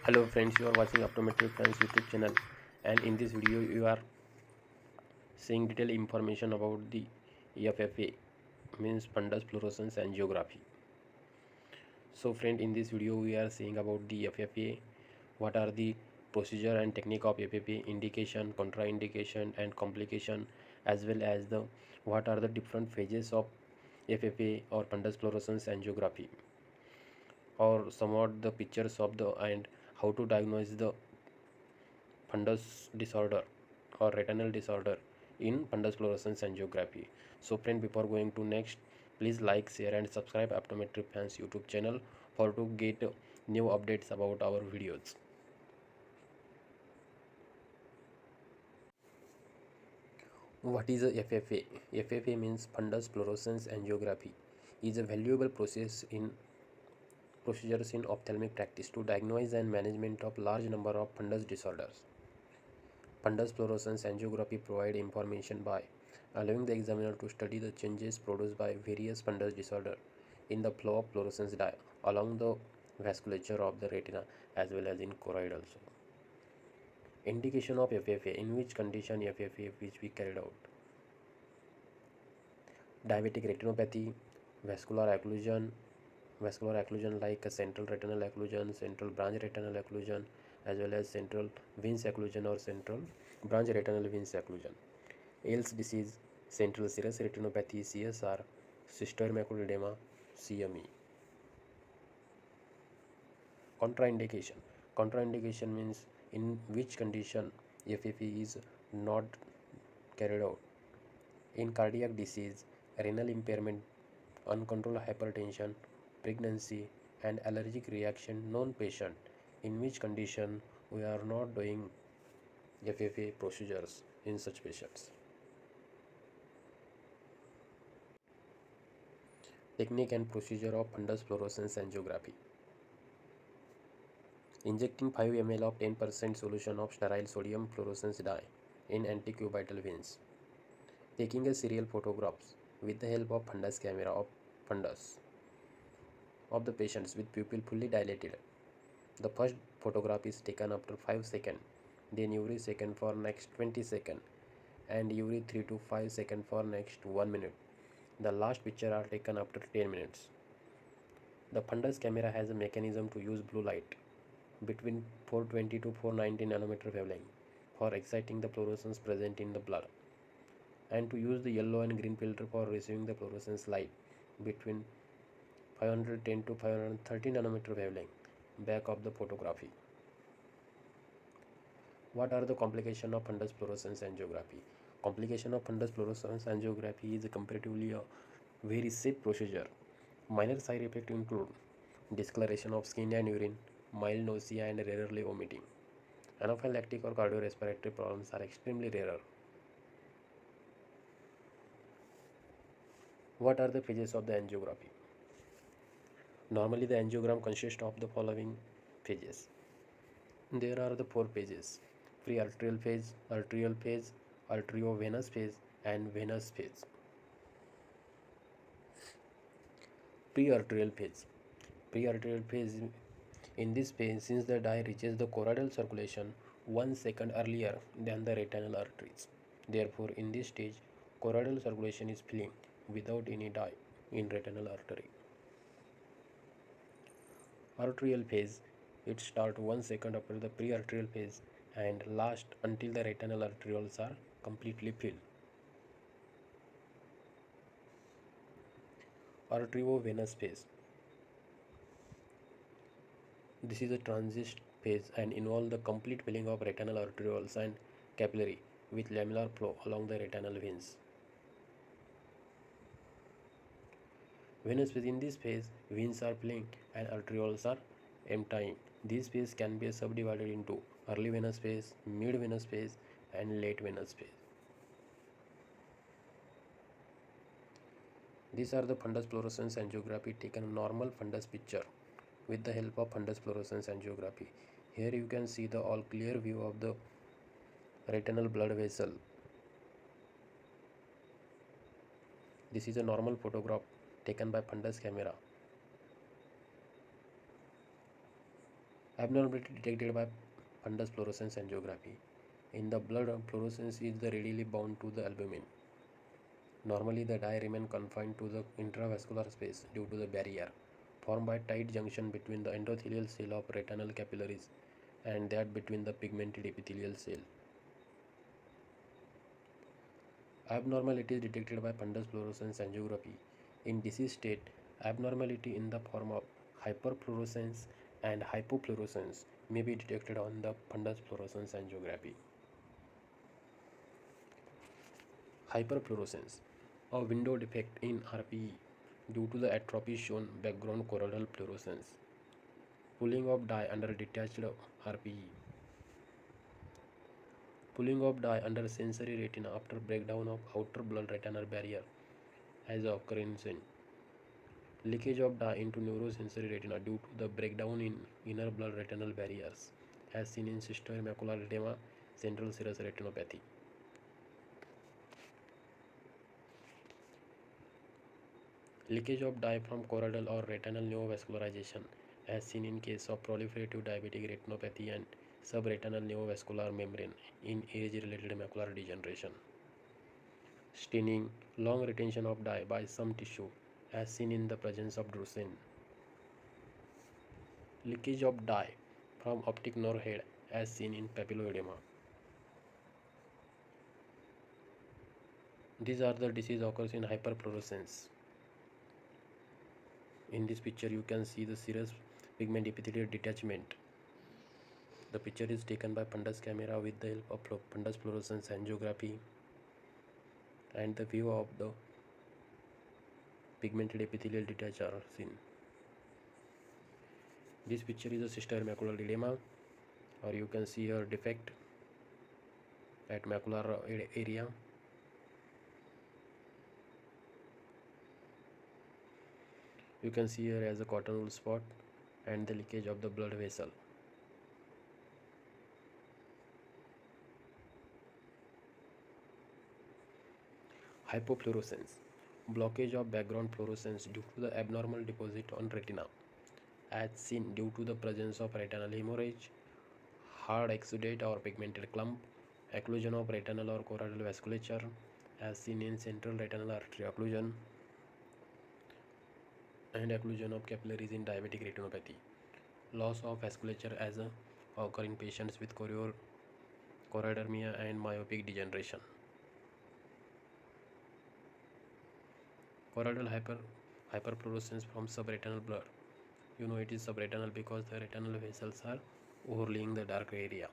Hello friends, you are watching Optometric Fans YouTube channel, and in this video you are seeing detailed information about the FFA, means fundus fluorescence angiography. So friend, in this video we are seeing about the FFA, what are the procedure and technique of FFA, indication, contraindication and complication, as well as the what are the different phases of FFA or fundus fluorescence angiography, or somewhat the pictures of the and how to diagnose the fundus disorder or retinal disorder in fundus fluorescence angiography. So friend, before going to next, please like, share and subscribe Optometric Fans YouTube channel for to get new updates about our videos. What is a FFA? FFA means fundus fluorescence angiography is a valuable procedures in ophthalmic practice to diagnose and management of large number of fundus disorders. Fundus fluorescence angiography provides information by allowing the examiner to study the changes produced by various fundus disorders in the flow of fluorescence dye along the vasculature of the retina as well as in choroid also. Indication of FFA, in which condition FFA which we carried out. Diabetic retinopathy, vascular occlusion like a central retinal occlusion, central branch retinal occlusion, as well as central veins occlusion or central branch retinal veins occlusion. Ehlers disease, central serous retinopathy, CSR, cystoid macular edema, CME. Contraindication. Contraindication means in which condition FFA is not carried out. In cardiac disease, renal impairment, uncontrolled hypertension, pregnancy and allergic reaction known patient, in which condition we are not doing FFA procedures in such patients. Technique and procedure of fundus fluorescence angiography. Injecting 5 ml of 10% solution of sterile sodium fluorescence dye in antecubital veins. Taking a serial photographs with the help of fundus camera of fundus of the patients with pupil fully dilated. The first photograph is taken after 5 seconds, then every second for next 20 seconds, and every 3 to 5 seconds for next 1 minute. The last picture are taken after 10 minutes. The fundus camera has a mechanism to use blue light between 420 to 490 nanometer wavelength for exciting the fluorescence present in the blood, and to use the yellow and green filter for receiving the fluorescence light between 510 to 530 nanometer wavelength back of the photography. What are the complications of fundus fluorescence angiography? Complication of fundus fluorescence angiography is comparatively a very safe procedure. Minor side effects include discoloration of skin and urine, mild nausea and rarely vomiting. Anaphylactic or cardiorespiratory problems are extremely rarer. What are the phases of the angiography? Normally the angiogram consists of the following phases. There are the 4 phases: pre-arterial phase, arterial phase, arterio-venous phase and venous phase. Pre-arterial phase. Pre-arterial phase, in this phase, since the dye reaches the choroidal circulation 1 second earlier than the retinal arteries, therefore in this stage choroidal circulation is filling without any dye in retinal artery. Arterial phase, it starts 1 second after the pre-arterial phase and lasts until the retinal arterioles are completely filled. Arterio-venous phase. This is a transit phase and involves the complete filling of retinal arterioles and capillary with lamellar flow along the retinal veins. Venous phase. In this phase, veins are filling and arterioles are emptying. This phase can be subdivided into early venous phase, mid venous phase and late venous phase. These are the fundus fluorescence angiography taken normal fundus picture with the help of fundus fluorescence angiography. Here you can see the all clear view of the retinal blood vessel. This is a normal photograph taken by fundus camera. Abnormality detected by fundus fluorescence angiography. In the blood, fluorescence is readily bound to the albumin. Normally, the dye remains confined to the intravascular space due to the barrier formed by tight junction between the endothelial cell of retinal capillaries and that between the pigmented epithelial cell. Abnormalities detected by fundus fluorescence angiography. In disease state, abnormality in the form of hyperfluorescence and hypofluorescence may be detected on the fundus fluorescence angiography. Hyperfluorescence, a window defect in RPE due to the atrophy shown background choroidal fluorescence. Pulling of dye under detached RPE. Pulling of dye under sensory retina after breakdown of outer blood retinal barrier as occurrence in leakage of dye into neurosensory retina due to the breakdown in inner blood retinal barriers as seen in cystoid macular edema, central serous retinopathy. Leakage of dye from choroidal or retinal neovascularization as seen in case of proliferative diabetic retinopathy and subretinal neovascular membrane in age-related macular degeneration. Staining, long retention of dye by some tissue as seen in the presence of drusen. Leakage of dye from optic nerve head as seen in papilloedema. These are the disease occurs in hyperfluorescence. In this picture you can see the serous pigment epithelial detachment. The picture is taken by fundus camera with the help of fundus fluorescence angiography, and the view of the pigmented epithelial detach are seen. This picture is a cystoid macular edema, or you can see a defect at macular area. You can see here as a cotton wool spot and the leakage of the blood vessel. Hypofluorescence, blockage of background fluorescence due to the abnormal deposit on retina as seen due to the presence of retinal hemorrhage, hard exudate or pigmented clump, occlusion of retinal or choroidal vasculature as seen in central retinal artery occlusion, and occlusion of capillaries in diabetic retinopathy. Loss of vasculature as occur in patients with choroidermia and myopic degeneration. Choroidal hyperfluorescence from subretinal blood. You know it is subretinal because the retinal vessels are overlaying the dark area.